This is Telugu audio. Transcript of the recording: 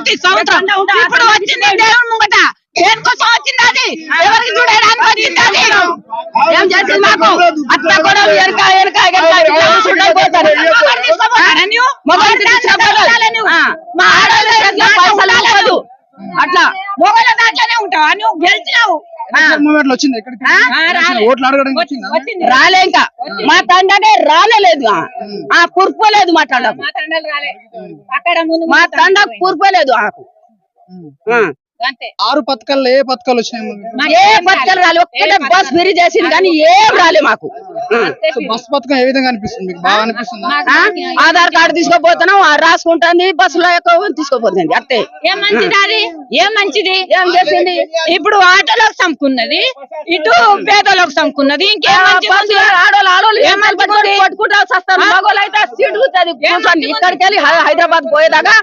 ప్రతి సంవత్సరం. ఇప్పుడు వచ్చింది దేవుని ముంగట దేనికోసం వచ్చింది అది, ఎవరికి చూడడానికి వచ్చింది అది. ఏం చేసింది మాకు అట్లా కూడా మా ఆడవాళ్ళు అట్లా మొగల దాంట్లోనే ఉంటావా నువ్వు గెలిచినావు. రాలే ఇంకా మా తండ్రి రాలేదు, ఆ కుర్పలేదు మా తండ, మా తండ కుర్పలేదు. 6 పథకాలు ఏ పథకాలు వచ్చినాయి? ఏ పథకాలు రాలే, ఒక్కటే బస్ ఫ్రీ చేసింది కానీ ఏం రాలే మాకు. బస్ పథకం ఏ విధంగా అనిపిస్తుంది మీకు? బాగా అనిపిస్తుంది. ఆధార్ కార్డు తీసుకోపోతున్నాం, రాసుకుంటుంది, బస్సులో ఎక్కువ తీసుకోపోతుంది అంతే. ఏం మంచిది అది, ఏం మంచిది ఏం చేసింది. ఇప్పుడు ఆటోలోకి చంపుకున్నది, ఇటు పేదలోకి చంపుకున్నది. ఇంకేం ఆడోళ్ళు పట్టుకుంటా వస్తారు, మగోళ్ళు అయితే సీటు ఇక్కడికి వెళ్ళి హైదరాబాద్ పోయేదాకా